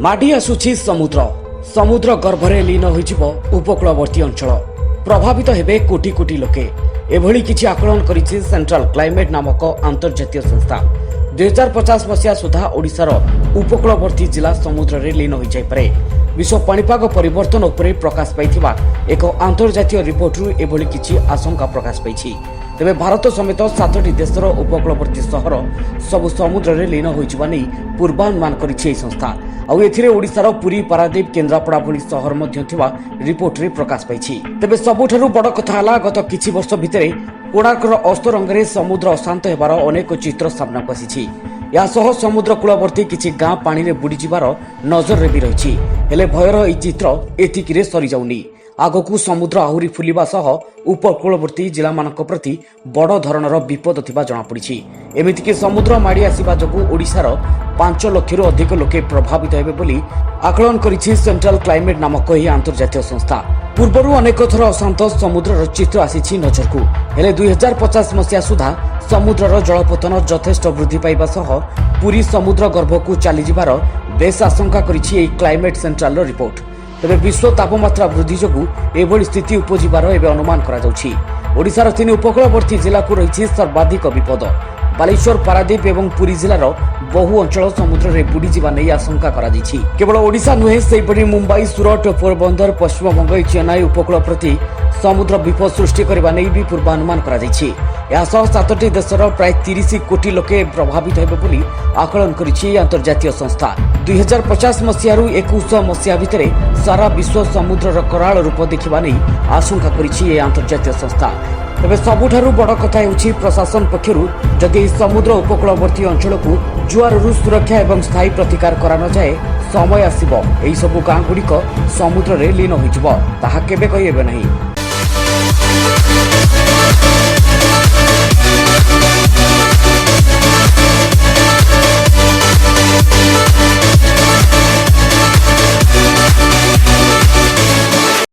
ମାଡ଼ି ଆସୁଛି ସମୁଦ୍ର ସମୁଦ୍ର ଗର୍ଭରେ ଲୀନ ହୋଇଯିବ ଉପକୂଳବର୍ତ୍ତୀ ଅଞ୍ଚଳ ପ୍ରଭାବିତ ହେବେ କୋଟି କୋଟି ଲୋକେ ଏଭଳି କିଛି ଆକଳନ କରିଛି ସେଣ୍ଟ୍ରାଲ କ୍ଲାଇମେଟ୍ ନାମକ ଆନ୍ତର୍ଜାତୀୟ ସଂସ୍ଥା 2050 ମସିହା ସୁଦ୍ଧା ଓଡ଼ିଶାର ଉପକୂଳବର୍ତ୍ତୀ ଜିଲ୍ଲା ସମୁଦ୍ରରେ ଲୀନ ହୋଇଯାଇପାରେ ବିଶ୍ୱ ପାଣିପାଗ ପରିବର୍ତ୍ତନ ଉପରେ ପ୍ରକାଶ ପାଇଥିବା ଏକ ଆନ୍ତର୍ଜାତୀୟ ରିପୋର୍ଟରୁ ଏଭଳି କିଛି ଆଶଙ୍କା ପ୍ରକାଶ ପାଇଛି ତେବେ ଭାରତ ସମେତ 7ଟି ଦେଶର ଉପକୂଳବର୍ତ୍ତୀ ସହର ସବୁ ସମୁଦ୍ରରେ ଲୀନ ହୋଇଯିବା ନେଇ ପୂର୍ବାନୁମାନ କରିଛି ଏହି ସଂସ୍ଥା ଆଉ ଏଥିରେ ଓଡ଼ିଶାର ପୁରୀ ପାରାଦୀପ କେନ୍ଦ୍ରାପଡ଼ା ଭଳି ସହର ମଧ୍ୟ ଥିବା ରିପୋର୍ଟରେ ପ୍ରକାଶ ପାଇଛି ତେବେ ସବୁଠାରୁ ବଡ଼ କଥା ହେଲା ଗତ କିଛି ବର୍ଷ ଭିତରେ କୋଣାର୍କର ଅସ୍ତରଙ୍ଗରେ ସମୁଦ୍ର ଅଶାନ୍ତ ହେବାର ଅନେକ ଚିତ୍ର ସାମ୍ନାକୁ ଆସିଛି ଏହାସହ ସମୁଦ୍ର କୂଳବର୍ତ୍ତୀ କିଛି ଗାଁ ପାଣିରେ ବୁଡ଼ିଯିବାର ନଜରରେ ବି ରହିଛି ହେଲେ ଭୟର ଏହି ଚିତ୍ର ଏତିକିରେ ସରିଯାଉନି ଆଗକୁ ସମୁଦ୍ର ଆହୁରି ଫୁଲିବା ସହ ଉପକୂଳବର୍ତ୍ତୀ ଜିଲ୍ଲାମାନଙ୍କ ପ୍ରତି ବଡ଼ ଧରଣର ବିପଦ ଥିବା ଜଣାପଡ଼ିଛି ଏମିତିକି ସମୁଦ୍ର ମାଡ଼ି ଆସିବା ଯୋଗୁଁ ଓଡ଼ିଶାର 5 ଲକ୍ଷରୁ ଅଧିକ ଲୋକେ ପ୍ରଭାବିତ ହେବେ ବୋଲି ଆକଳନ କରିଛି ସେଣ୍ଟ୍ରାଲ କ୍ଲାଇମେଟ୍ ନାମକ ଏହି ଆନ୍ତର୍ଜାତୀୟ ସଂସ୍ଥା ପୂର୍ବରୁ ଅନେକ ଥର ଅଶାନ୍ତ ସମୁଦ୍ରର ଚିତ୍ର ଆସିଛି ନଜରକୁ ହେଲେ 2050 ମସିହା ସୁଦ୍ଧା ସମୁଦ୍ରର ଜଳପତନ ଯଥେଷ୍ଟ ବୃଦ୍ଧି ପାଇବା ସହ ପୁରୀ ସମୁଦ୍ର ଗର୍ଭକୁ ଚାଲିଯିବାର ବେଶ ଆଶଙ୍କା କରିଛି ଏହି କ୍ଲାଇମେଟ୍ ସେଣ୍ଟ୍ରାଲର ରିପୋର୍ଟ ତେବେ ବିଶ୍ୱ ତାପମାତ୍ରା ବୃଦ୍ଧି ଯୋଗୁଁ ଏଭଳି ସ୍ଥିତି ଉପୁଜିବାର ଏବେ ଅନୁମାନ କରାଯାଉଛି ଓଡ଼ିଶାର 3 ଉପକୂଳବର୍ତ୍ତୀ ଜିଲ୍ଲାକୁ ରହିଛି ସର୍ବାଧିକ ବିପଦ ବାଲେଶ୍ୱର ପାରାଦୀପ ଏବଂ ପୁରୀ ଜିଲ୍ଲାର ବହୁ ଅଞ୍ଚଳ ସମୁଦ୍ରରେ ବୁଡ଼ିଯିବା ନେଇ ଆଶଙ୍କା କରାଯାଇଛି କେବଳ ଓଡ଼ିଶା ନୁହେଁ ସେହିପରି ମୁମ୍ବାଇ ସୁରଟ ପୋରବନ୍ଦର ପଶ୍ଚିମବଙ୍ଗ ଚେନ୍ନାଇ ଉପକୂଳ ପ୍ରତି ସମୁଦ୍ର ବିପଦ ସୃଷ୍ଟି କରିବା ନେଇ ବି ପୂର୍ବାନୁମାନ କରାଯାଇଛି ଏହାସହ 7ଟି ଦେଶର ପ୍ରାୟ 30 କୋଟି ଲୋକେ ପ୍ରଭାବିତ ହେବେ ବୋଲି ଆକଳନ କରିଛି ଆନ୍ତର୍ଜାତୀୟ ସଂସ୍ଥା 2050 ମସିହାରୁ 2100 ମସିହା ଭିତରେ ସାରା ବିଶ୍ୱ ସମୁଦ୍ରର କରାଳ ରୂପ ଦେଖିବା ନେଇ ଆଶଙ୍କା କରିଛି ଏହି ଆନ୍ତର୍ଜାତୀୟ ସଂସ୍ଥା ତେବେ ସବୁଠାରୁ ବଡ଼ କଥା ହେଉଛି ପ୍ରଶାସନ ପକ୍ଷରୁ ଯଦି ଏହି ସମୁଦ୍ର ଉପକୂଳବର୍ତ୍ତୀ ଅଞ୍ଚଳକୁ ଜୁଆରରୁ ସୁରକ୍ଷା ଏବଂ ସ୍ଥାୟୀ ପ୍ରତିକାର କରାନଯାଏ ସମୟ ଆସିବ ଏହିସବୁ ଗାଁଗୁଡ଼ିକ ସମୁଦ୍ରରେ ଲୀନ ହୋଇଯିବ ତାହା କେବେ କହିହେବ ନାହିଁ।